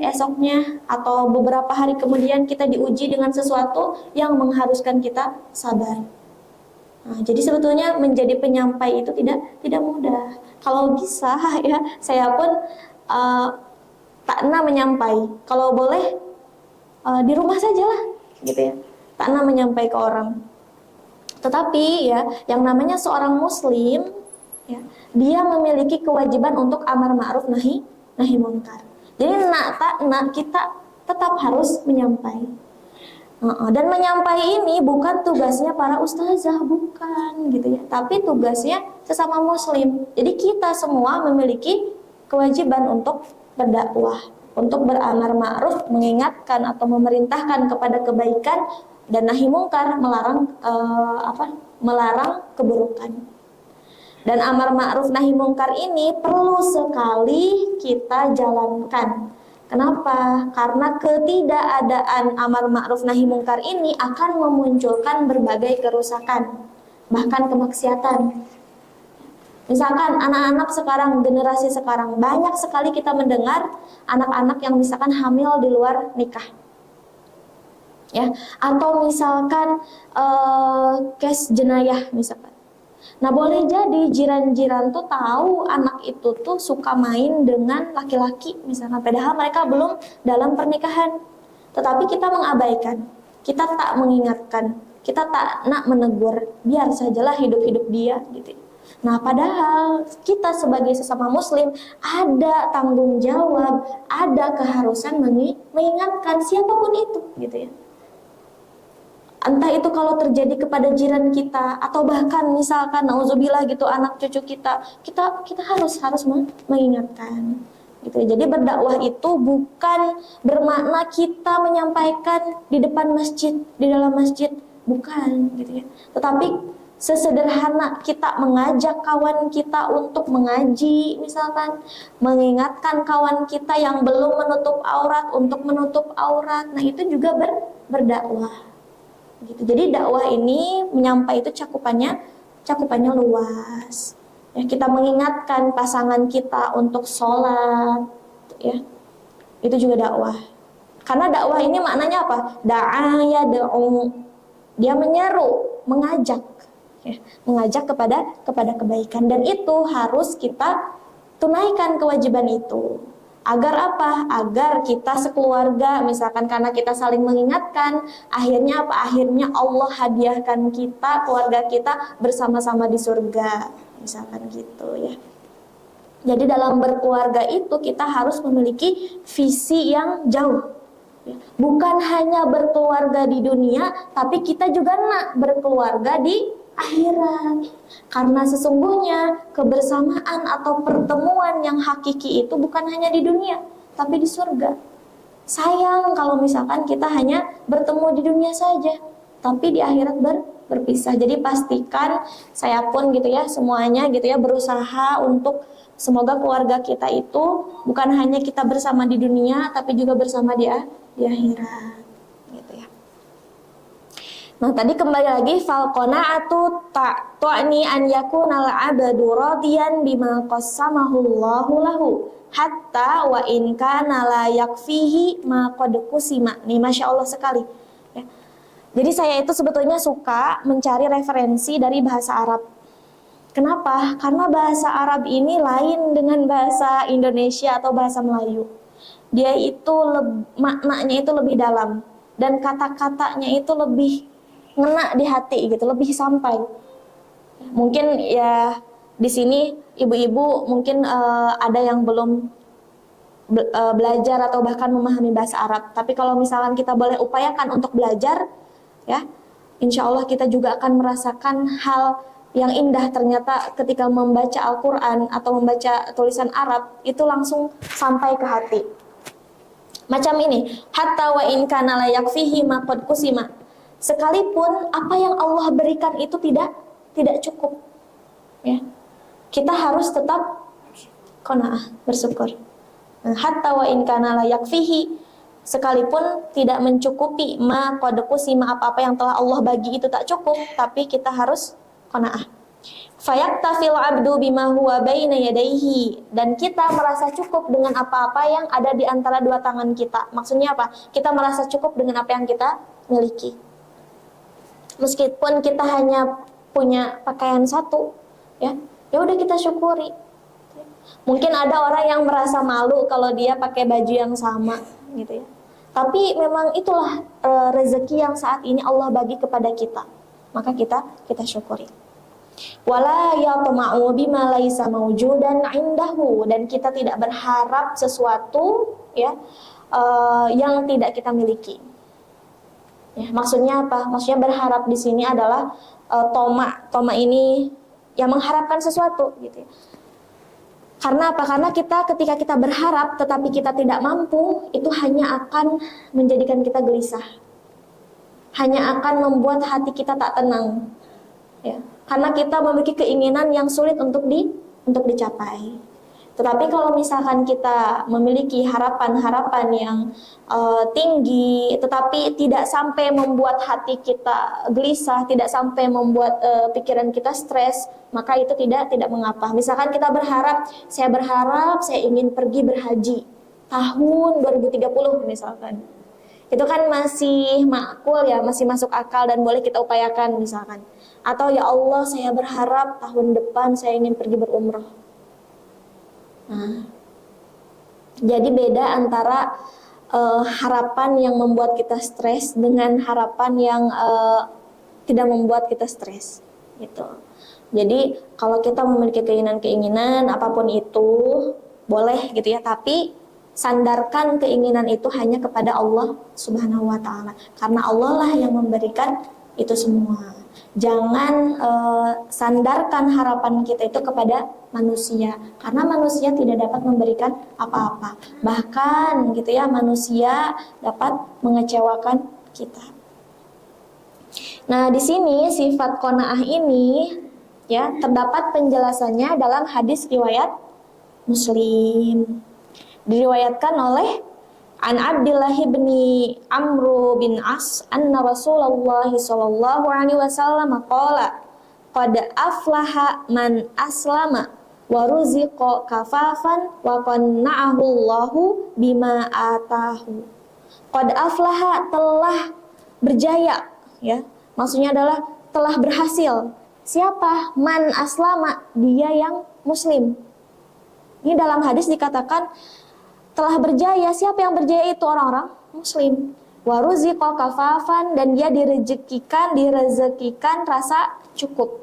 esoknya atau beberapa hari kemudian kita diuji dengan sesuatu yang mengharuskan kita sabar. Nah, jadi sebetulnya menjadi penyampai itu tidak mudah. Kalau bisa ya, saya pun tak pernah menyampai. Kalau boleh di rumah sajalah, gitu ya. Takna menyampai ke orang. Tetapi ya, yang namanya seorang muslim ya, dia memiliki kewajiban untuk amar ma'ruf nahi munkar. Jadi nak kita tetap harus menyampai. Dan menyampai ini bukan tugasnya para ustazah, bukan gitu ya. Tapi tugasnya sesama muslim. Jadi kita semua memiliki kewajiban untuk berdakwah, untuk beramar ma'ruf, mengingatkan atau memerintahkan kepada kebaikan dan nahi mungkar, melarang keburukan. Dan amar ma'ruf nahi mungkar ini perlu sekali kita jalankan. Kenapa? Karena ketidakadaan amar ma'ruf nahi mungkar ini akan memunculkan berbagai kerusakan, bahkan kemaksiatan. Misalkan anak-anak sekarang, generasi sekarang, banyak sekali kita mendengar anak-anak yang misalkan hamil di luar nikah. Ya, atau misalkan case jenayah misalkan. Nah, boleh jadi jiran-jiran tuh tahu anak itu tuh suka main dengan laki-laki misalkan, padahal mereka belum dalam pernikahan. Tetapi kita mengabaikan, kita tak mengingatkan, kita tak nak menegur, biar sajalah hidup-hidup dia gitu. Nah, padahal kita sebagai sesama muslim ada tanggung jawab, ada keharusan mengingatkan siapapun itu gitu ya. Entah itu kalau terjadi kepada jiran kita atau bahkan misalkan nauzubillah gitu anak cucu kita harus mengingatkan gitu. Jadi berdakwah itu bukan bermakna kita menyampaikan di depan masjid, di dalam masjid, bukan gitu ya. Tetapi sesederhana kita mengajak kawan kita untuk mengaji misalkan, mengingatkan kawan kita yang belum menutup aurat untuk menutup aurat. Nah, itu juga berdakwah. Gitu. Jadi dakwah ini menyampai itu cakupannya luas. Ya, kita mengingatkan pasangan kita untuk sholat, ya, itu juga dakwah. Karena dakwah ini maknanya apa? Da'a yad'u, dia menyeru, mengajak, ya, mengajak kepada kebaikan, dan itu harus kita tunaikan kewajiban itu. Agar apa? Agar kita sekeluarga, misalkan karena kita saling mengingatkan, akhirnya apa? Akhirnya Allah hadiahkan kita, keluarga kita bersama-sama di surga, misalkan gitu ya. Jadi dalam berkeluarga itu kita harus memiliki visi yang jauh. Bukan hanya berkeluarga di dunia, tapi kita juga nak berkeluarga di akhirat. Karena sesungguhnya kebersamaan atau pertemuan yang hakiki itu bukan hanya di dunia, tapi di surga. Sayang kalau misalkan kita hanya bertemu di dunia saja, tapi di akhirat berpisah. Jadi pastikan, saya pun gitu ya, semuanya gitu ya, berusaha untuk semoga keluarga kita itu bukan hanya kita bersama di dunia, tapi juga bersama di akhirat. Gitu ya. Nah, tadi kembali lagi, fal qanaatu ta'ni an yakunal 'abdu radiyan bima qassamahu Allahu lahu hatta wa in kana la yakfihi ma qad qusima. Nih, Masya Allah sekali ya. Jadi saya itu sebetulnya suka mencari referensi dari bahasa Arab. Kenapa? Karena bahasa Arab ini lain dengan bahasa Indonesia atau bahasa Melayu. Dia itu maknanya itu lebih dalam, dan kata-katanya itu lebih ngena di hati gitu, lebih sampai. Mungkin ya di sini ibu-ibu mungkin ada yang belum belajar atau bahkan memahami bahasa Arab. Tapi kalau misalkan kita boleh upayakan untuk belajar, ya, insya Allah kita juga akan merasakan hal yang indah ternyata ketika membaca Al-Quran atau membaca tulisan Arab itu langsung sampai ke hati. Macam ini, hatta wa in kana la yakfihi ma qad qusima. Sekalipun apa yang Allah berikan itu tidak cukup, ya, kita harus tetap qanaah, bersyukur. Hatta wa in kana la yakfihi, sekalipun tidak mencukupi ma qad qusima, apa-apa yang telah Allah bagi itu tak cukup, tapi kita harus qanaah. Fayaktafil abdu bima huwa baina yadayhi, dan kita merasa cukup dengan apa-apa yang ada di antara dua tangan kita. Maksudnya apa? Kita merasa cukup dengan apa yang kita miliki. Meskipun kita hanya punya pakaian satu, ya udah kita syukuri. Mungkin ada orang yang merasa malu kalau dia pakai baju yang sama, gitu ya. Tapi memang itulah rezeki yang saat ini Allah bagi kepada kita. Maka kita syukuri. Wala yatma'u bima laisa mawjudan 'indahu, dan kita tidak berharap sesuatu ya yang tidak kita miliki. Ya, maksudnya apa? Maksudnya berharap di sini adalah toma ini yang mengharapkan sesuatu gitu ya. Karena apa? Karena ketika kita berharap tetapi kita tidak mampu, itu hanya akan menjadikan kita gelisah. Hanya akan membuat hati kita tak tenang. Ya. Karena kita memiliki keinginan yang sulit untuk dicapai. Tetapi kalau misalkan kita memiliki harapan-harapan yang tinggi, tetapi tidak sampai membuat hati kita gelisah, tidak sampai membuat pikiran kita stres, maka itu tidak mengapa. Misalkan kita berharap saya ingin pergi berhaji tahun 2030 misalkan. Itu kan masih makul ya, masih masuk akal dan boleh kita upayakan misalkan. Atau ya Allah, saya berharap tahun depan saya ingin pergi berumrah. Nah, jadi beda antara harapan yang membuat kita stres dengan harapan yang tidak membuat kita stres, gitu. Jadi kalau kita memiliki keinginan-keinginan apapun itu boleh gitu ya, tapi sandarkan keinginan itu hanya kepada Allah Subhanahu wa Ta'ala, karena Allah lah yang memberikan itu semua. Jangan sandarkan harapan kita itu kepada manusia, karena manusia tidak dapat memberikan apa-apa. Bahkan gitu ya, manusia dapat mengecewakan kita. Nah, di sini sifat qanaah ini ya terdapat penjelasannya dalam hadis riwayat Muslim. Diriwayatkan oleh An Abdullah bin Amr bin As anna Rasulullah sallallahu alaihi wasallam qala qad aflaha man aslama wa ruziqa kafafan wa qanna'ahu Allahu bima atahu. Qad aflaha, telah berjaya ya. Maksudnya adalah telah berhasil. Siapa? Man aslama, dia yang muslim. Ini dalam hadis dikatakan telah berjaya. Siapa yang berjaya? Itu orang-orang muslim. Wa ruziqa kafafan, dan dia direzekikan rasa cukup.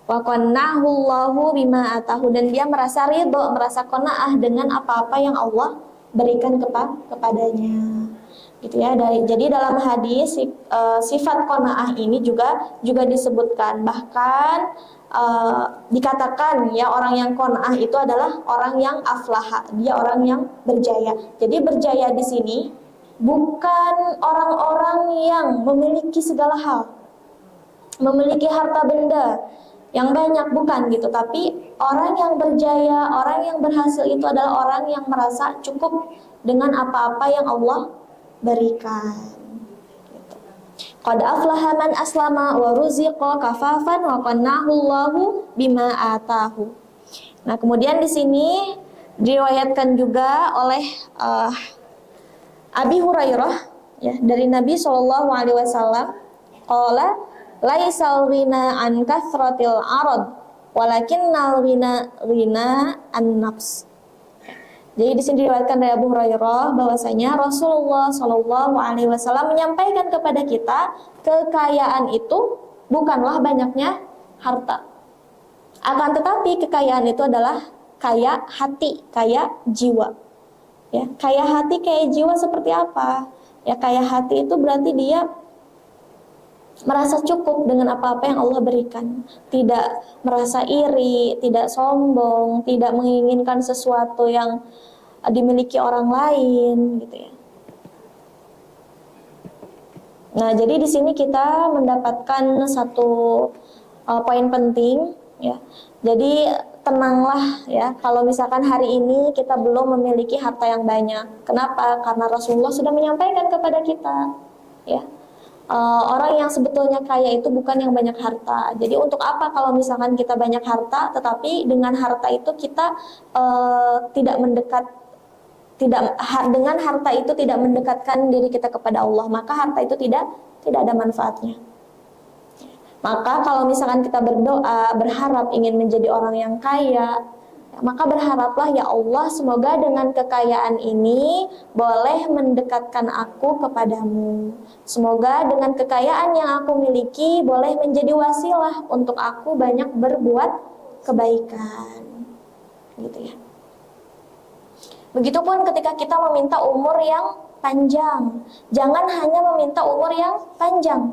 Wa qanna'ahu Allahu bima atahu, dan dia merasa ridho, merasa qanaah dengan apa-apa yang Allah berikan kepadanya. Gitu ya. Jadi dalam hadis sifat qanaah ini juga disebutkan, bahkan dikatakan ya orang yang qanaah itu adalah orang yang aflaha, dia orang yang berjaya. Jadi berjaya di sini bukan orang-orang yang memiliki segala hal, memiliki harta benda yang banyak, bukan gitu. Tapi orang yang berjaya, orang yang berhasil itu adalah orang yang merasa cukup dengan apa-apa yang Allah berikan. Qad aflaha man aslama wa ruziqa kafafan wa qanna'ahu Allahu bima atahu. Nah, kemudian di sini diriwayatkan juga oleh Abi Hurairah ya, dari Nabi sallallahu alaihi wasallam, qala laisal ghina an kathratil arad walakinnal ghina an-nafs. Jadi di sini diriwayatkan dari Abu Hurairah bahwasanya Rasulullah Shallallahu Alaihi Wasallam menyampaikan kepada kita, kekayaan itu bukanlah banyaknya harta, akan tetapi kekayaan itu adalah kaya hati, kaya jiwa. Ya, kaya hati, kaya jiwa seperti apa? Ya, kaya hati itu berarti dia merasa cukup dengan apa-apa yang Allah berikan, tidak merasa iri, tidak sombong, tidak menginginkan sesuatu yang dimiliki orang lain, gitu ya. Nah, jadi di sini kita mendapatkan satu poin penting, ya. Jadi tenanglah ya, kalau misalkan hari ini kita belum memiliki harta yang banyak. Kenapa? Karena Rasulullah sudah menyampaikan kepada kita, ya. Orang yang sebetulnya kaya itu bukan yang banyak harta. Jadi untuk apa kalau misalkan kita banyak harta, tetapi dengan harta itu kita dengan harta itu tidak mendekatkan diri kita kepada Allah, maka harta itu tidak ada manfaatnya. Maka kalau misalkan kita berdoa, berharap ingin menjadi orang yang kaya, Maka berharaplah ya Allah, semoga dengan kekayaan ini boleh mendekatkan aku kepadamu. Semoga dengan kekayaan yang aku miliki boleh menjadi wasilah untuk aku banyak berbuat kebaikan. Gitu ya. Begitupun ketika kita meminta umur yang panjang. Jangan hanya meminta umur yang panjang.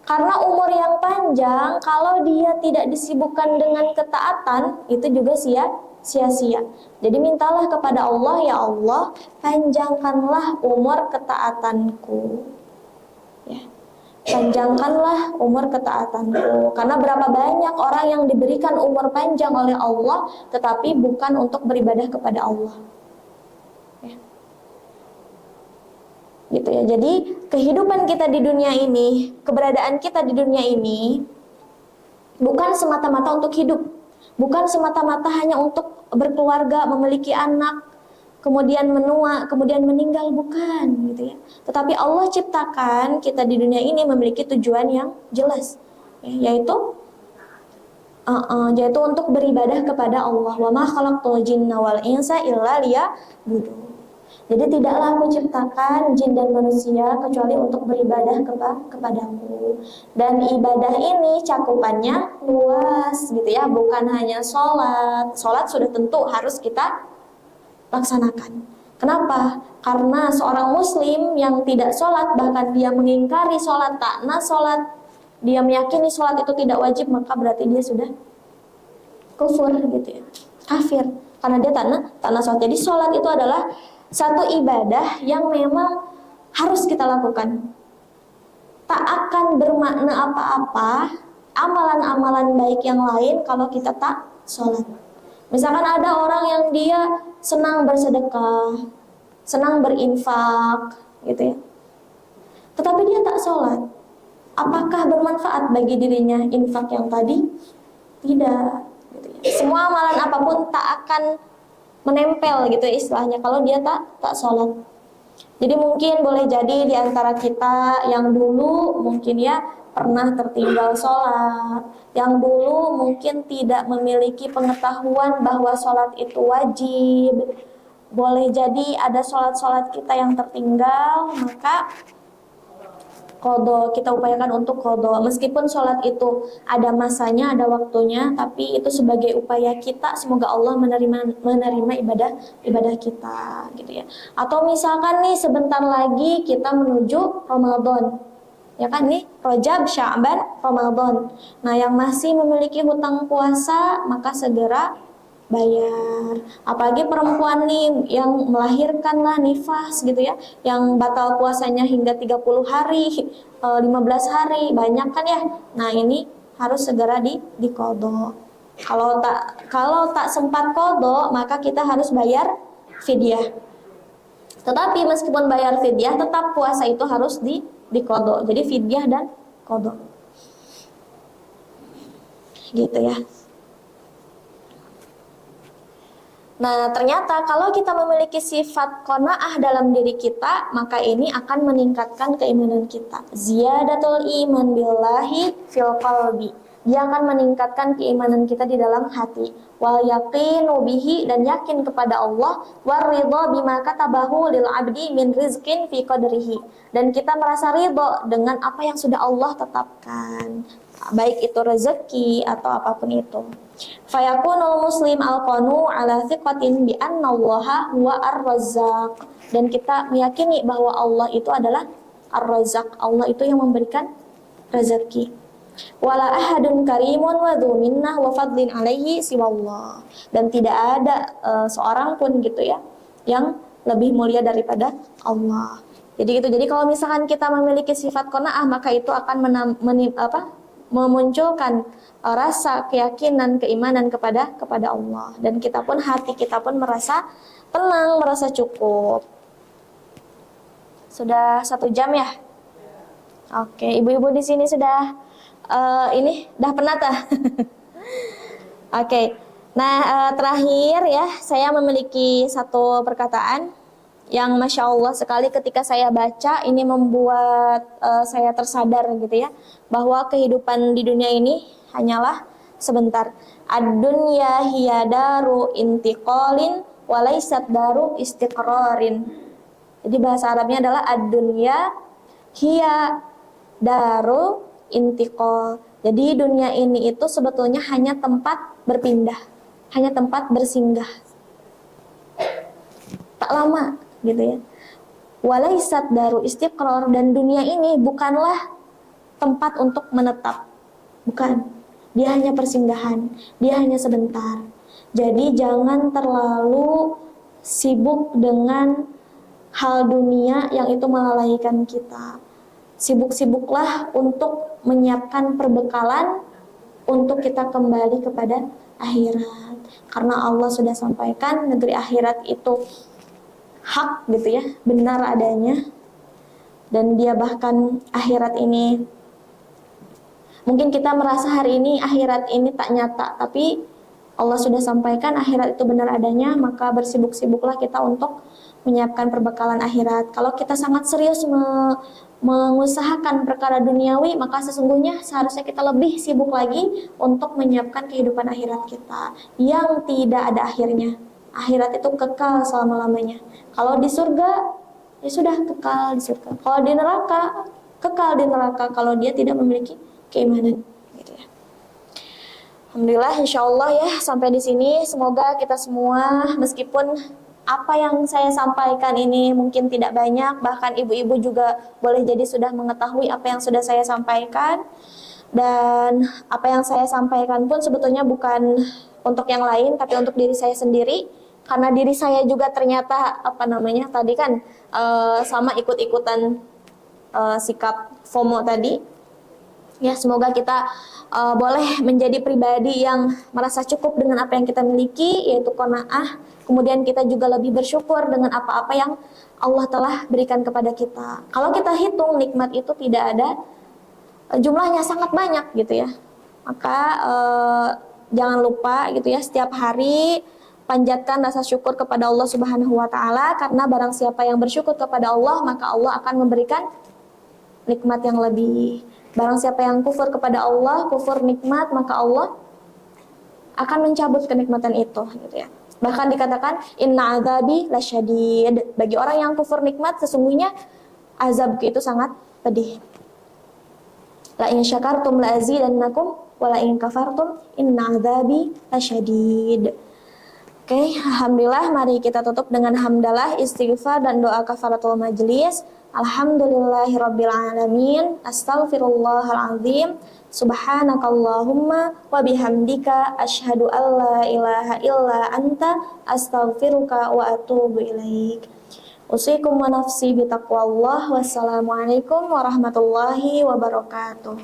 Karena umur yang panjang, kalau dia tidak disibukkan dengan ketaatan, itu juga sia-sia. Jadi mintalah kepada Allah, ya Allah, panjangkanlah umur ketaatanku. Ya. Panjangkanlah umur ketaatanku. Karena berapa banyak orang yang diberikan umur panjang oleh Allah, tetapi bukan untuk beribadah kepada Allah. Ya. Gitu ya. Jadi kehidupan kita di dunia ini, keberadaan kita di dunia ini bukan semata-mata untuk hidup, bukan semata-mata hanya untuk berkeluarga, memiliki anak, kemudian menua, kemudian meninggal, bukan gitu ya. Tetapi Allah ciptakan kita di dunia ini memiliki tujuan yang jelas, ya, yaitu untuk beribadah kepada Allah. Wa ma khalaqtul jinna wal insa illa liya'budun. Jadi tidaklah aku ciptakan jin dan manusia kecuali untuk beribadah kepadamu. Dan ibadah ini cakupannya luas gitu ya, bukan hanya sholat. Sholat sudah tentu harus kita laksanakan. Kenapa? Karena seorang muslim yang tidak sholat, bahkan dia mengingkari sholat, takna sholat, dia meyakini sholat itu tidak wajib, maka berarti dia sudah kufur gitu ya, kafir. Karena dia takna sholat. Jadi sholat itu adalah satu ibadah yang memang harus kita lakukan. Tak akan bermakna apa-apa amalan-amalan baik yang lain kalau kita tak sholat. Misalkan ada orang yang dia senang bersedekah, senang berinfak, gitu ya, tetapi dia tak sholat. Apakah bermanfaat bagi dirinya infak yang tadi? Tidak. Gitu ya. Semua amalan apapun tak akan menempel gitu ya istilahnya kalau dia tak sholat. Jadi mungkin boleh jadi di antara kita yang dulu mungkin ya pernah tertinggal sholat, yang dulu mungkin tidak memiliki pengetahuan bahwa sholat itu wajib. Boleh jadi ada sholat-sholat kita yang tertinggal, maka qadha, kita upayakan untuk qadha. Meskipun sholat itu ada masanya, ada waktunya, tapi itu sebagai upaya kita, semoga Allah menerima ibadah kita gitu ya. Atau misalkan nih sebentar lagi kita menuju Ramadan, ya kan nih, Rajab, Sya'ban, Ramadan. Nah, yang masih memiliki hutang puasa maka segera bayar. Apalagi perempuan nih yang melahirkan lah, nifas gitu ya, yang batal puasanya hingga 30 hari, 15 hari, banyak kan ya. Nah, ini harus segera diqadha. Kalau tak sempat qadha, maka kita harus bayar fidyah. Tetapi meskipun bayar fidyah, tetap puasa itu harus diqadha. Jadi fidyah dan qadha. Gitu ya. Nah, ternyata kalau kita memiliki sifat qanaah dalam diri kita, maka ini akan meningkatkan keimanan kita. Ziyadatul iman billahi fil qalbi. Dia akan meningkatkan keimanan kita di dalam hati. Wal yaqinu bihi, dan yakin kepada Allah. War ridha bima katabahu lil abdi min rizqin fi qadrihi. Dan kita merasa ridha dengan apa yang sudah Allah tetapkan, baik itu rezeki atau apapun itu. Fayakunul muslim al-qanu ala thiqatin bi anna Allaha huwa ar-razzaq. Dan kita meyakini bahwa Allah itu adalah ar-razzaq. Allah itu yang memberikan rezeki. Wala ahadun karimun wa dzu minnah wa fadlin alaihi siwallah. Dan tidak ada seorang pun gitu ya yang lebih mulia daripada Allah. Jadi kalau misalkan kita memiliki sifat qanaah, maka itu akan memunculkan rasa keyakinan, keimanan kepada Allah, dan hati kita pun merasa tenang, merasa cukup. Sudah 1 jam ya? Oke, ibu-ibu di sini sudah dah penata. Oke. Nah, terakhir ya, saya memiliki satu perkataan yang Masya Allah sekali ketika saya baca, ini membuat saya tersadar gitu ya, bahwa kehidupan di dunia ini hanyalah sebentar. Ad-dunya hiya daru intiqalin walaysat daru istiqrarin. Jadi bahasa Arabnya adalah ad-dunya hiya daru intiqal. Jadi dunia ini itu sebetulnya hanya tempat berpindah, hanya tempat bersinggah. Tak lama gitu ya. Walaysat daru istiqrar, dan dunia ini bukanlah tempat untuk menetap. Bukan. Dia hanya persinggahan, dia hanya sebentar. Jadi jangan terlalu sibuk dengan hal dunia yang itu melalaikan kita. Sibuk-sibuklah untuk menyiapkan perbekalan untuk kita kembali kepada akhirat. Karena Allah sudah sampaikan negeri akhirat itu hak gitu ya, benar adanya. Dan dia bahkan akhirat ini, mungkin kita merasa hari ini akhirat ini tak nyata, tapi Allah sudah sampaikan akhirat itu benar adanya, maka bersibuk-sibuklah kita untuk menyiapkan perbekalan akhirat. Kalau kita sangat serius mengusahakan perkara duniawi, maka sesungguhnya seharusnya kita lebih sibuk lagi untuk menyiapkan kehidupan akhirat kita yang tidak ada akhirnya. Akhirat itu kekal selama-lamanya. Kalau di surga, ya sudah kekal di surga. Kalau di neraka, kekal di neraka kalau dia tidak memiliki keimanan. Gitu ya. Alhamdulillah, insya Allah ya sampai di sini. Semoga kita semua, meskipun apa yang saya sampaikan ini mungkin tidak banyak, bahkan ibu-ibu juga boleh jadi sudah mengetahui apa yang sudah saya sampaikan. Dan apa yang saya sampaikan pun sebetulnya bukan untuk yang lain, tapi untuk diri saya sendiri. Karena diri saya juga ternyata tadi kan sama ikut-ikutan sikap FOMO tadi. Ya, semoga kita boleh menjadi pribadi yang merasa cukup dengan apa yang kita miliki, yaitu qanaah. Kemudian kita juga lebih bersyukur dengan apa-apa yang Allah telah berikan kepada kita. Kalau kita hitung nikmat itu tidak ada jumlahnya, sangat banyak gitu ya. Maka jangan lupa gitu ya, setiap hari panjatkan rasa syukur kepada Allah Subhanahu wa taala, karena barang siapa yang bersyukur kepada Allah, maka Allah akan memberikan nikmat yang lebih. Barang siapa yang kufur kepada Allah, kufur nikmat, maka Allah akan mencabut kenikmatan itu gitu ya. Bahkan dikatakan inna azabi lasyadid. Bagi orang yang kufur nikmat, sesungguhnya azabku itu sangat pedih. La in syakartum la azidannakum wa la in kafartum inna azabi lasyadid. Oke, alhamdulillah, mari kita tutup dengan hamdalah, istighfar dan doa kafaratul majlis. Alhamdulillahirabbil alamin. Astaghfirullahalazim. Subhanakallahumma wa bihamdika asyhadu an la ilaha illa anta astaghfiruka wa atubu ilaik. Usikum wa nafsi bitaqwallah. Wassalamualaikum warahmatullahi wabarakatuh.